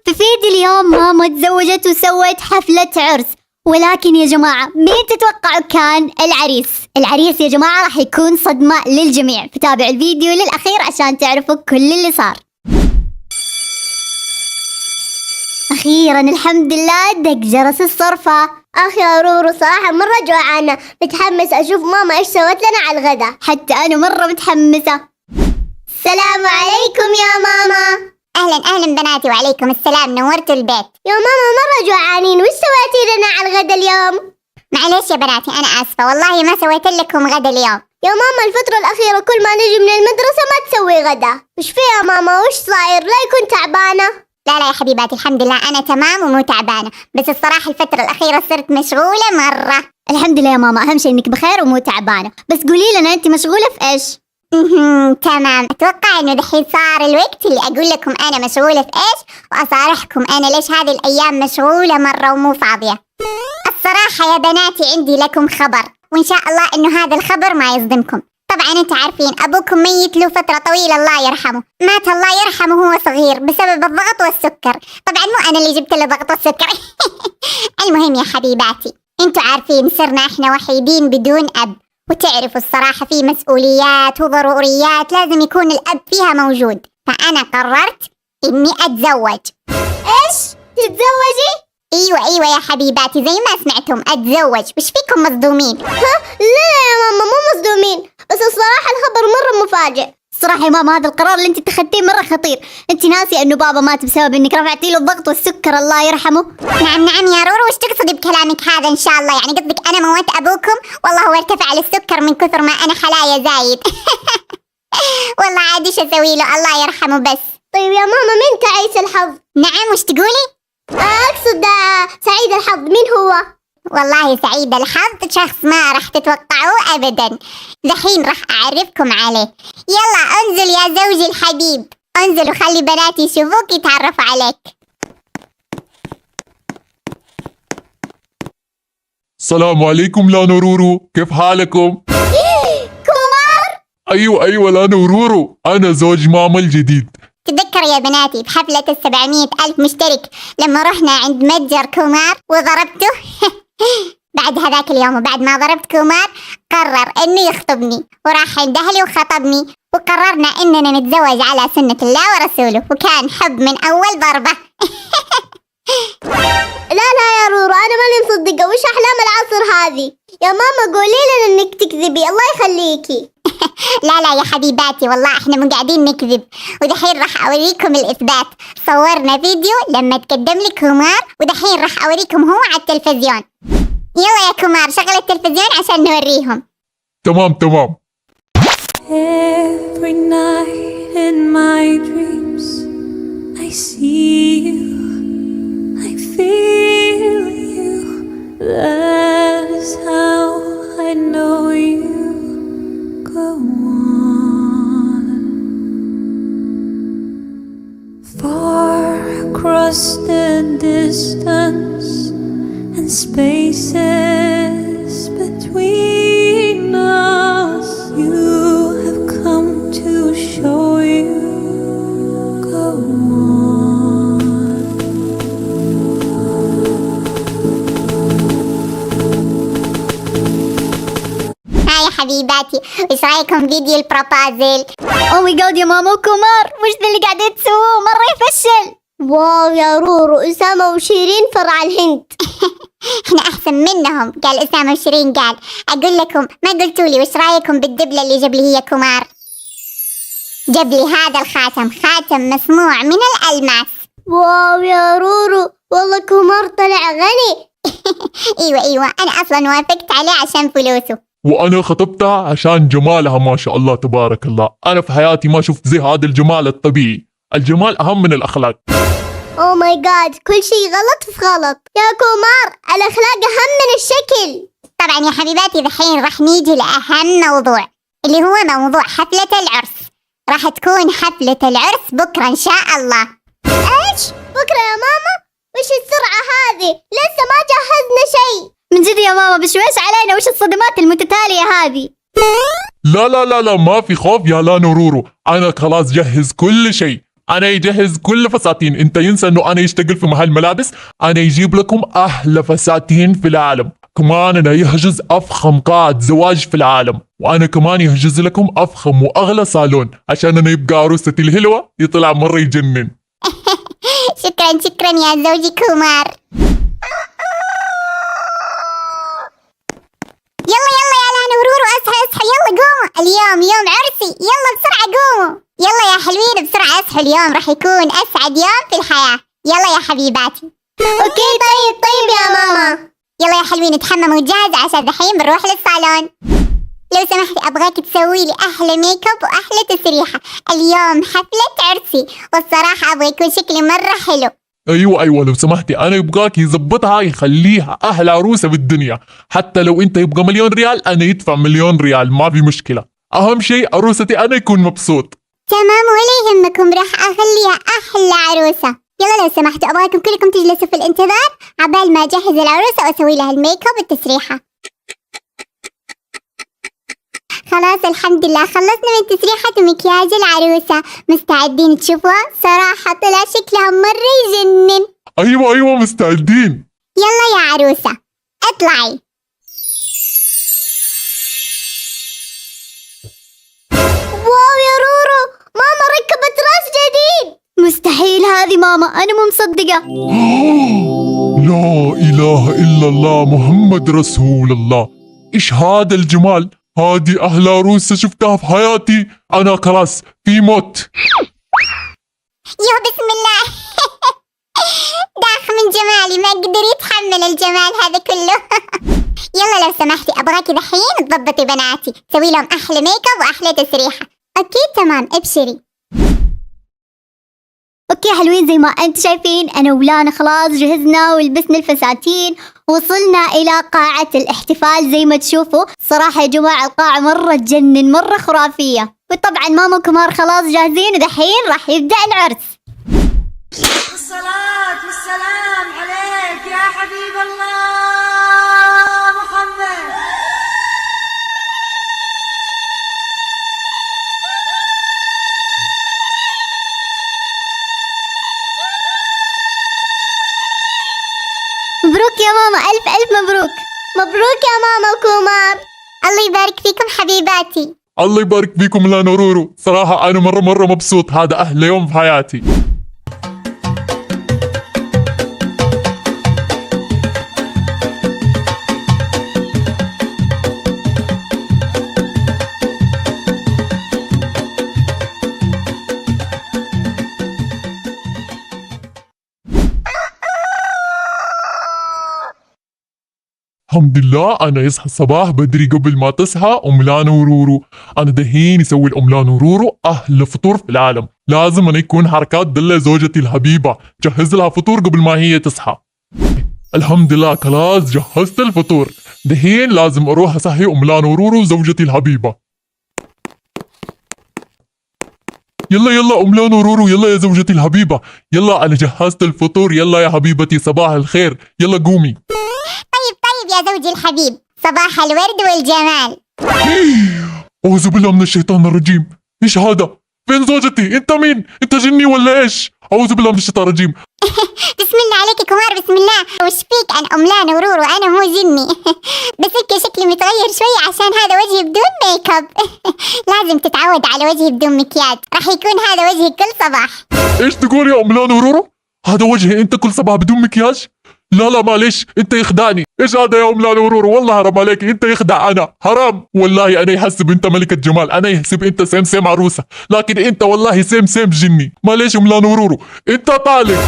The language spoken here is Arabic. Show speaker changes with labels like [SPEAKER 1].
[SPEAKER 1] في فيديو اليوم ماما تزوجت وسوت حفلة عرس. ولكن يا جماعة مين تتوقعوا كان العريس يا جماعة راح يكون صدمة للجميع، فتابعوا الفيديو للأخير عشان تعرفوا كل اللي صار. أخيرا الحمد لله دق جرس الصرفة.
[SPEAKER 2] يا رورو صراحة مرة جوعانة، متحمس أشوف ماما إيش سوت لنا على الغدا.
[SPEAKER 1] حتى أنا مرة متحمسة.
[SPEAKER 2] السلام عليكم يا ماما.
[SPEAKER 3] أهلا بناتي، وعليكم السلام، نورتوا البيت.
[SPEAKER 2] يا ماما مرة جوعانين، وش سويتي لنا على الغدا اليوم؟
[SPEAKER 3] معليش يا بناتي أنا آسفة، والله ما سويت لكم غدا اليوم.
[SPEAKER 2] يا ماما الفترة الأخيرة كل ما نجي من المدرسة ما تسوي غدا، وش فيها ماما؟ وش صاير؟ لا يكون تعبانة؟
[SPEAKER 3] لا يا حبيباتي الحمد لله أنا تمام ومو تعبانة، بس الصراحة الفترة الأخيرة صرت مشغولة مرة.
[SPEAKER 1] الحمد لله يا ماما، أهم شيء إنك بخير ومو تعبانة. بس قولي لنا أنت مشغولة في إيش؟
[SPEAKER 3] تمام، أتوقع إنه دحين صار الوقت اللي أقول لكم أنا مشغولة في إيش، وأصارحكم أنا ليش هذه الأيام مشغولة مرة ومو فاضية. الصراحة يا بناتي عندي لكم خبر، وإن شاء الله إنه هذا الخبر ما يصدمكم. طبعا انت عارفين ابوكم ميت له فترة طويلة الله يرحمه، مات الله يرحمه وهو صغير بسبب الضغط والسكر. طبعا مو انا اللي جبت له ضغط والسكر. المهم يا حبيباتي، انتوا عارفين صرنا احنا وحيدين بدون اب، وتعرفوا الصراحة في مسؤوليات وضروريات لازم يكون الاب فيها موجود، فانا قررت اني اتزوج.
[SPEAKER 2] ايش؟ تتزوجي؟
[SPEAKER 3] ايوه يا حبيباتي زي ما سمعتم اتزوج، وش فيكم مصدومين؟
[SPEAKER 2] لا يا ماما مو مصدومين، بس الصراحة الخبر مرة مفاجئ.
[SPEAKER 1] الصراحة يا ماما هذا القرار اللي انت اتخذتيه مرة خطير. انت ناسية انه بابا مات بسبب انك رفعتي له الضغط والسكر الله يرحمه.
[SPEAKER 3] نعم يا رورو، وش تقصدي بكلامك هذا؟ ان شاء الله يعني قصدك انا موت ابوكم؟ والله هو ارتفع السكر من كثر ما انا حلايا زايد. والله عاد ايش اسوي له الله يرحمه. بس
[SPEAKER 2] طيب يا ماما مين تعيس الحظ؟
[SPEAKER 3] نعم وش تقولي؟
[SPEAKER 2] اقصد سعيد الحظ مين هو؟
[SPEAKER 3] والله سعيد الحظ شخص ما راح تتوقعوه ابدا، دحين راح اعرفكم عليه. يلا انزل يا زوجي الحبيب، انزل وخلي بناتي يشوفوك يتعرفوا عليك.
[SPEAKER 4] السلام عليكم لانا ورورو، كيف حالكم؟
[SPEAKER 2] كومار؟
[SPEAKER 4] ايوه لانا ورورو، انا زوج ماما الجديد.
[SPEAKER 3] تذكر يا بناتي بحفلة 700,000 مشترك لما رحنا عند متجر كومار وضربته؟ بعد هذاك اليوم وبعد ما ضربت كومار قرر انه يخطبني، وراح عند اهلي وخطبني، وقررنا اننا نتزوج على سنة الله ورسوله، وكان حب من اول ضربة.
[SPEAKER 2] لا يا رورو انا ماني مصدقة، وش احلام العصر هذه؟ يا ماما قولي لنا انك تكذبي الله يخليكي.
[SPEAKER 3] لا يا حبيباتي والله احنا مو قاعدين نكذب، ودحين راح اوريكم الاثبات. صورنا فيديو لما تقدم لي كومار، ودحين راح اوريكم هو على التلفزيون. يلا يا كومار شغل التلفزيون عشان نوريهم.
[SPEAKER 4] تمام.
[SPEAKER 5] Every night in my dreams I see you, I feel you, that's how I know you. Go on. Far across the distance and spaces between us, you have come to show you. Go on.
[SPEAKER 3] هاي يا حبيباتي، وش رايكم فيديو البروبازل؟
[SPEAKER 1] او ماي جاد يا ماما وكومار، وش ذا اللي قاعدين تسووه؟ مرة يفشل.
[SPEAKER 2] واو يا رورو، أسامة وشيرين فرع الهند.
[SPEAKER 3] احنا احسن منهم. قال اسامة وشيرين قال اقول لكم ما قلتوا لي وش رايكم بالدبلة اللي جاب لي هي كومار؟ جاب لي هذا الخاتم، خاتم مصنوع من الألماس.
[SPEAKER 2] واو يا رورو والله كومار طلع غني.
[SPEAKER 3] ايوه انا اصلا وافقت عليه عشان فلوسه،
[SPEAKER 4] وانا خطبتها عشان جمالها ما شاء الله تبارك الله. انا في حياتي ما شفت زي هذا الجمال الطبيعي، الجمال اهم من الاخلاق.
[SPEAKER 2] اوه ماي جاد، كل شيء غلط في غلط يا كومار، الاخلاق اهم من الشكل.
[SPEAKER 3] طبعا يا حبيباتي دحين راح نيجي لاهم موضوع اللي هو موضوع حفلة العرس. راح تكون حفلة العرس بكرة ان شاء الله.
[SPEAKER 2] ايش؟ بكرة يا ماما؟ وش السرعة هذه؟ لسه ما جهزنا شيء.
[SPEAKER 1] من جد يا ماما بشويش علينا، وش الصدمات المتتالية هذه؟
[SPEAKER 4] لا ما في خوف يا لانا ورورو، انا خلاص جهز كل شيء. انا يجهز كل فساتين، انت ينسى انه انا يشتغل في محل ملابس، انا يجيب لكم احلى فساتين في العالم، كمان انا يحجز افخم قاعة زواج في العالم، وانا كمان يحجز لكم افخم واغلى صالون عشان انا يبقى عروستي الهلوة يطلع مرة يجنن.
[SPEAKER 3] شكرا يا زوجي كومار. يلا يا لانا ورورو، اصحى يلا قوموا، اليوم يوم عرسي، يلا بسرعة قوموا. يلا يا حلوين بسرعة اصحوا، اليوم راح يكون اسعد يوم في الحياة. يلا يا حبيباتي.
[SPEAKER 2] اوكي طيب يا ماما.
[SPEAKER 3] يلا يا حلوين اتحمموا وجاهزة عشان دحين بنروح للصالون. لو سمحتي ابغاك تسوي لي احلى ميك اب واحلى تسريحة، اليوم حفلة عرسي والصراحة ابغى يكون شكلي مرة حلو.
[SPEAKER 4] ايوه لو سمحتي، انا يبغاك يظبطها يخليها احلى عروسه بالدنيا، حتى لو انت يبغى مليون ريال انا يدفع مليون ريال ما في مشكله، اهم شيء عروستي انا يكون مبسوط.
[SPEAKER 3] تمام ولا يهمكم، راح اخليها احلى عروسة. يلا لو سمحتوا ابغاكم كلكم تجلسوا في الانتظار عبال ما اجهز العروسة واسوي لها الميك اب والتسريحة. خلاص الحمد لله خلصنا من تسريحة ومكياج العروسة، مستعدين تشوفوها؟ صراحة طلع شكلها مرة يجنن.
[SPEAKER 4] ايوه مستعدين.
[SPEAKER 3] يلا يا عروسة اطلعي.
[SPEAKER 2] واو يا رورو، ماما ركبت راس جديد.
[SPEAKER 1] مستحيل هذه ماما، أنا مو مصدقة.
[SPEAKER 4] لا اله الا الله محمد رسول الله، ايش هذا الجمال، هذه احلى عروسه شفتها في حياتي، انا خلاص في موت.
[SPEAKER 3] يا بسم الله. داخ من جمالي ما قدر يتحمل الجمال هذا كله. يلا لو سمحتي ابغاكي دحين تضبطي بناتي، سوي لهم احلى ميك اب واحلى تسريحه. اوكي تمام ابشري.
[SPEAKER 1] اوكي حلوين، زي ما انتم شايفين انا ولانا خلاص جهزنا ولبسنا الفساتين، وصلنا الى قاعة الاحتفال زي ما تشوفوا. صراحة يا جماعة القاعة مرة تجنن، مرة خرافية، وطبعا ماما وكمار خلاص جاهزين ودحين راح يبدأ العرس.
[SPEAKER 5] الصلاة والسلام عليك يا حبيب الله محمد.
[SPEAKER 1] مبروك يا ماما، ألف مبروك.
[SPEAKER 2] مبروك يا ماما وكومار.
[SPEAKER 3] الله يبارك فيكم حبيباتي.
[SPEAKER 4] الله يبارك فيكم لانا ورورو، صراحه انا مرة مبسوط، هذا احلى يوم في حياتي. الحمد لله انا يصحى الصباح بدري قبل ما تصحى ام لانا ورورو، انا دحين يسوي الام لانا ورورو احلى فطور في العالم، لازم انا يكون حركات دلة زوجتي الحبيبه، جهز لها فطور قبل ما هي تصحى. الحمد لله خلاص جهزت الفطور، دحين لازم اروح اصحي ام لانا ورورو زوجتي الحبيبه. يلا ام لانا ورورو، يلا يا زوجتي الحبيبه، يلا انا جهزت الفطور، يلا يا حبيبتي صباح الخير، يلا قومي.
[SPEAKER 3] طيب يا زوجي الحبيب، صباح الورد والجمال.
[SPEAKER 4] أعوذ بالله من الشيطان الرجيم، إيش هذا؟ فين زوجتي؟ أنت مين؟ أنت جني ولا إيش؟ أعوذ بالله من الشيطان الرجيم.
[SPEAKER 3] بسم الله عليك يا كمار، بسم الله. وش فيك عن ام لانا ورورو؟ انا مو جني. بس هيك شكلي متغير شوي عشان هذا وجهي بدون ميك اب. لازم تتعود على وجهي بدون مكياج، راح يكون هذا وجهي كل صباح.
[SPEAKER 4] إيش تقول يا أم لانا ورورو؟ هذا وجهي أنت كل صباح بدون مكياج؟ لا معلش أنت يخدعني، إيش هذا يا أم لانا ورورو؟ والله حرام عليك، أنت يخدع أنا، حرام والله. أنا يحسب أنت ملكة جمال، أنا يحسب أنت سيم عروسة، لكن أنت والله سيم جني. معلش أم لانا ورورو، أنت طالق.